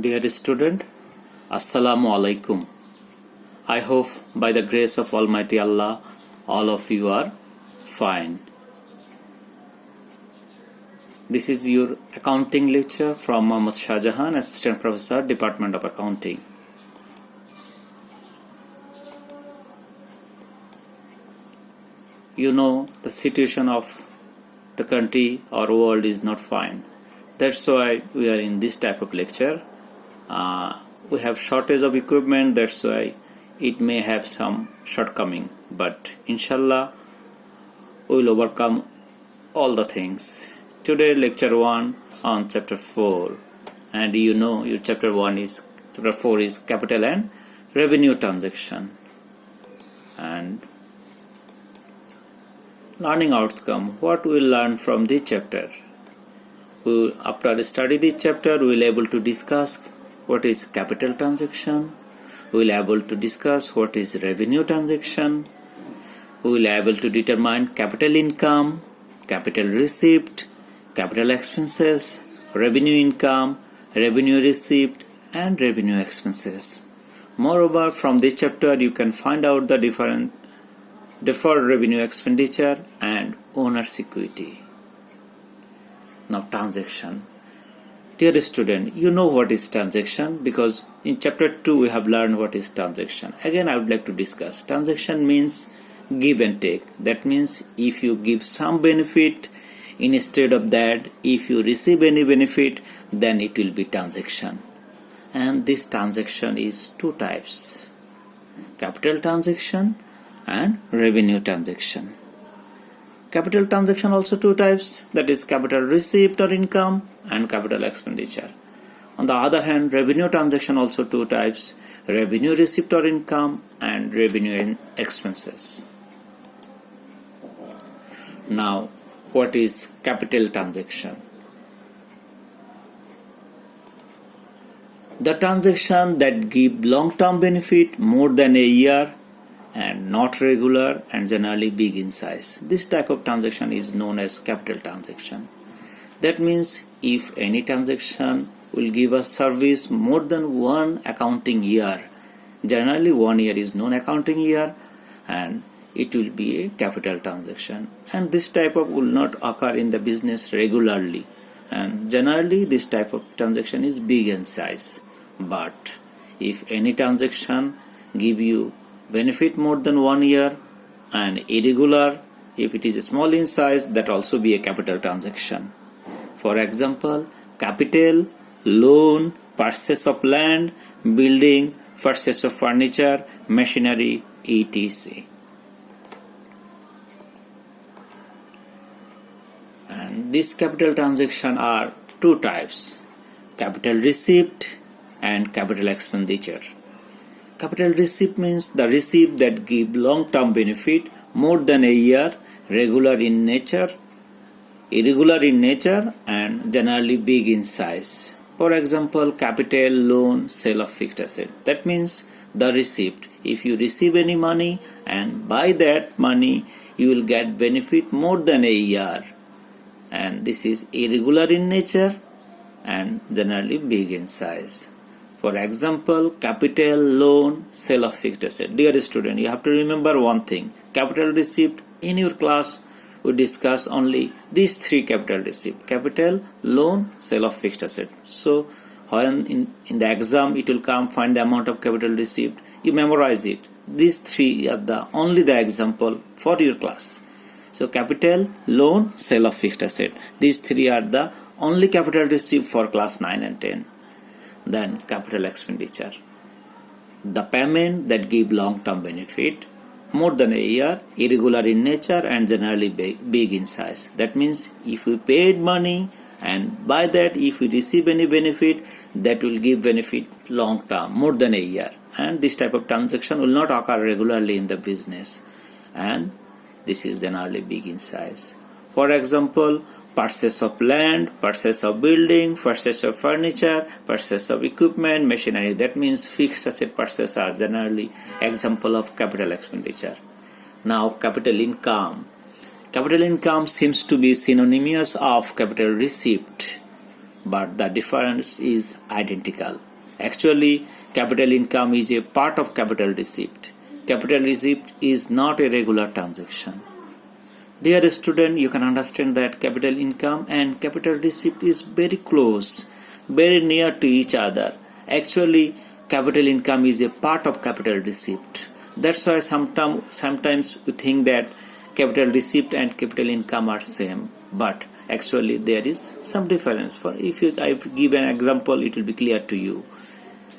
Dear student, Assalamu alaikum. I hope by the grace of Almighty Allah, all of you are fine. This is your accounting lecture from Muhammad Shahjahan, Assistant Professor, Department of Accounting. You know, the situation of the country or world is not fine. That's why we are in this type of lecture. We have shortage of equipment, that's why it may have some shortcoming, but inshallah we will overcome all the things. Today lecture 1 on chapter 4, and you know your chapter 4 is capital and revenue transaction. And learning outcome, what we will learn from this chapter. After study this chapter, we will able to discuss what is capital transaction. We will able to discuss what is revenue transaction. We will able to determine capital income, capital receipt, capital expenses, revenue income, revenue receipt, and revenue expenses. Moreover, from this chapter you can find out the different deferred revenue expenditure and owner's equity. Now transaction. Dear student, you know what is transaction because in chapter 2 we have learned what is transaction. Again I would like to discuss. Transaction means give and take. That means if you give some benefit, instead of that if you receive any benefit, then it will be transaction. And this transaction is two types: capital transaction and revenue transaction. Capital transaction also two types, that is capital receipt or income and capital expenditure. On the other hand, revenue transaction also two types, revenue receipt or income and revenue expenses. Now, what is capital transaction? The transaction that give long-term benefit more than a year and not regular and generally big in size. This type of transaction is known as capital transaction. That means if any transaction will give us service more than one accounting year, generally 1 year is known accounting year, and it will be a capital transaction. And this type of will not occur in the business regularly, and generally this type of transaction is big in size. But if any transaction give you benefit more than 1 year and irregular, if it is small in size, that also be a capital transaction. For example, capital, loan, purchase of land, building, purchase of furniture, machinery, etc. And these capital transactions are two types: capital receipt and capital expenditure. Capital receipt means the receipt that give long-term benefit more than a year, regular in nature, irregular in nature, and generally big in size. For example, capital, loan, sale of fixed asset. That means the receipt. If you receive any money and by that money you will get benefit more than a year, and this is irregular in nature and generally big in size. For example, capital, loan, sale of fixed asset. Dear student, you have to remember one thing. Capital receipt, in your class we discuss only these three capital receipt: capital, loan, sale of fixed asset. So when in the exam it will come, find the amount of capital receipt, you memorize it. These three are only the example for your class. So capital, loan, sale of fixed asset. These three are the only capital receipt for class 9 and 10. Then capital expenditure, the payment that give long-term benefit more than a year, irregular in nature and generally big in size. That means if we paid money and by that if we receive any benefit, that will give benefit long-term, more than a year. And this type of transaction will not occur regularly in the business, and this is generally big in size. For example, purchase of land, purchase of building, purchase of furniture, purchase of equipment, machinery. That means fixed asset purchase are generally example of capital expenditure. Now capital income. Capital income seems to be synonymous of capital receipt. but the difference is identical. Actually, capital income is a part of capital receipt. Capital receipt is not a regular transaction. Dear student, you can understand that capital income and capital receipt is very close, very near to each other. Actually, capital income is a part of capital receipt. That's why sometimes we think that capital receipt and capital income are same, but actually there is some difference. For if I give an example, it will be clear to you.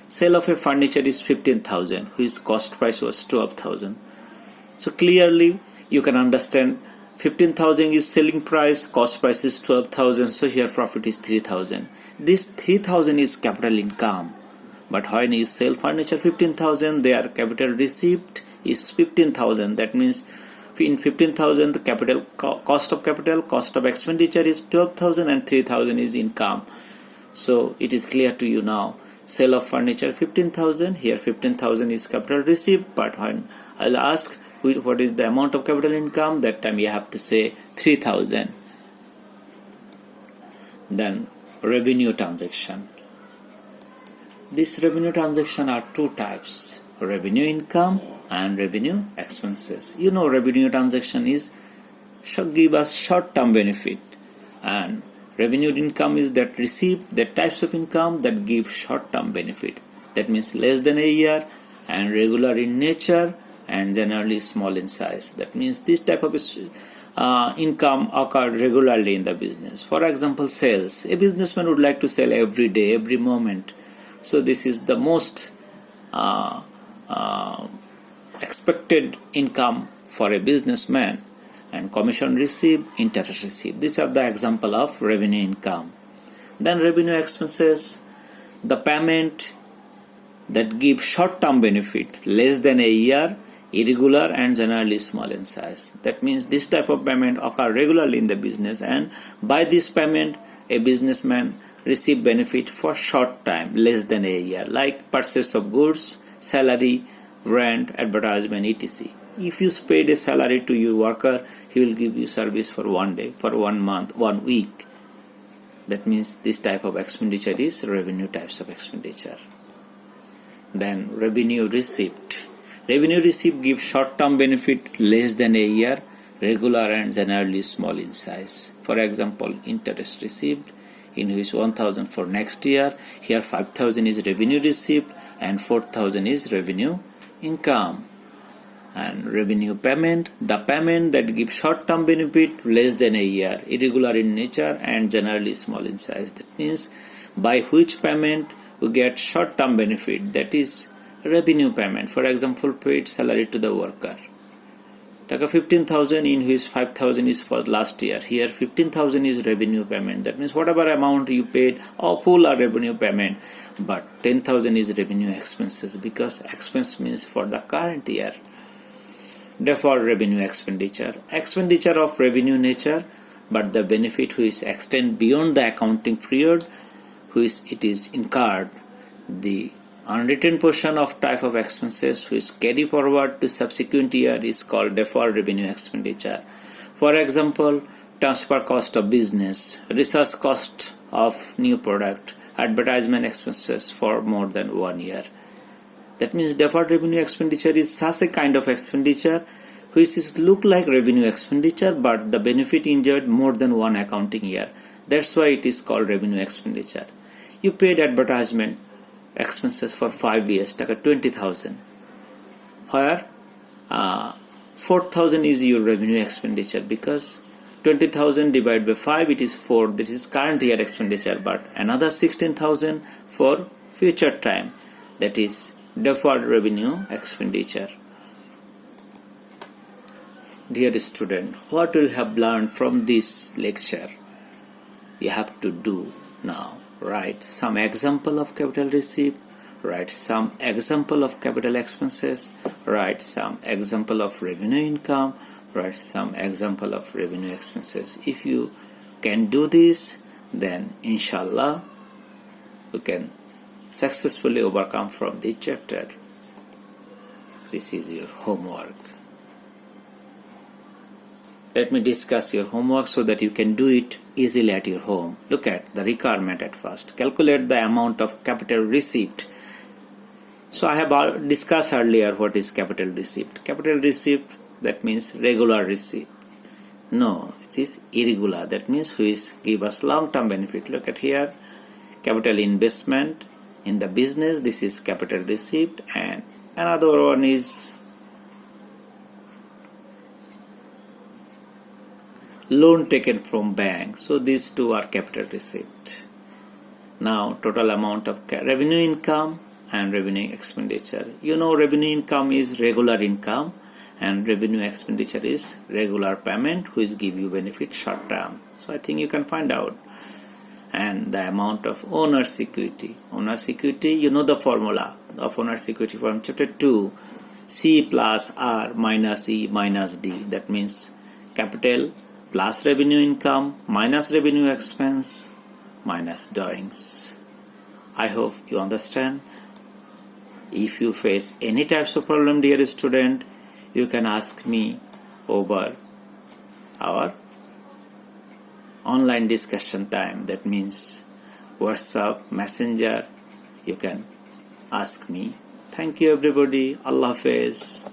Sale of a furniture is 15,000, whose cost price was 12,000. So clearly you can understand 15,000 is selling price, cost price is 12,000, so here profit is 3,000. This 3,000 is capital income. But when you sell furniture 15,000, their capital receipt is 15,000. That means in 15,000 the capital cost of expenditure is 12,000 and 3,000 is income. So it is clear to you now. Sale of furniture 15,000, here 15,000 is capital receipt, but when I'll ask what is the amount of capital income, that time you have to say 3,000. Then revenue transaction. This revenue transaction are two types: revenue income and revenue expenses. You know, revenue transaction is give us short-term benefit, and revenue income is that types of income that give short-term benefit. That means less than a year and regular in nature and generally small in size. That means this type of income occur regularly in the business. For example, sales. A businessman would like to sell every day, every moment. So this is the most expected income for a businessman. And commission received, interest received. These are the example of revenue income. Then revenue expenses, the payment that give short-term benefit, less than a year, irregular and generally small in size. That means this type of payment occur regularly in the business, and by this payment a businessman receive benefit for short time, less than a year, like purchase of goods, salary, rent, advertisement, etc. If you paid a salary to your worker, he will give you service for 1 day, for 1 month, 1 week. That means this type of expenditure is revenue types of expenditure. Then revenue receipt. Revenue receipt gives short-term benefit, less than a year, regular and generally small in size. For example, interest received, in which 1,000 for next year. Here 5,000 is revenue received and 4,000 is revenue income. And revenue payment, the payment that gives short-term benefit, less than a year, irregular in nature and generally small in size. That means by which payment we get short-term benefit, that is revenue payment. For example, paid salary to the worker. Take 15,000, in which 5,000 is for last year. Here 15,000 is revenue payment. That means whatever amount you paid, all full are revenue payment. But 10,000 is revenue expenses, because expense means for the current year. Deferred revenue expenditure. Expenditure of revenue nature, but the benefit which extend beyond the accounting period which it is incurred. The unwritten portion of type of expenses which carry forward to subsequent year is called deferred revenue expenditure. For example, transfer cost of business, research cost of new product, advertisement expenses for more than 1 year. That means deferred revenue expenditure is such a kind of expenditure which is look like revenue expenditure, but the benefit enjoyed more than 1 accounting year. That's why it is called revenue expenditure. You paid advertisement expenses for 5 years, take 20,000, where 4,000 is your revenue expenditure, because 20,000 divided by 5, it is 4. This is current year expenditure, but another 16,000 for future time, that is deferred revenue expenditure. Dear student, what you have learned from this lecture? You have to do now. Write some example of capital receipt, write some example of capital expenses, write some example of revenue income, write some example of revenue expenses. If you can do this, then inshallah you can successfully overcome from this chapter. This is your homework. let me discuss your homework so that you can do it easily at your home. Look at the requirement at first. Calculate the amount of capital receipt. So I have discussed earlier what is capital receipt. Capital receipt, that means regular receipt. No, it is irregular. That means which give us long-term benefit. Look at here. Capital investment in the business. This is capital receipt. And another one is loan taken from bank. So these two are capital receipt. Now total amount of revenue income and revenue expenditure. You know, revenue income is regular income and revenue expenditure is regular payment which give you benefit short term. So I think you can find out. And the amount of owner's equity. Owner's equity, you know the formula of owner's equity from chapter 2. C plus R minus E minus D. That means capital plus revenue income minus revenue expense minus drawings. I hope you understand. If you face any types of problem, dear student, you can ask me over our online discussion time. That means WhatsApp, Messenger. You can ask me. Thank you everybody. Allah Hafiz.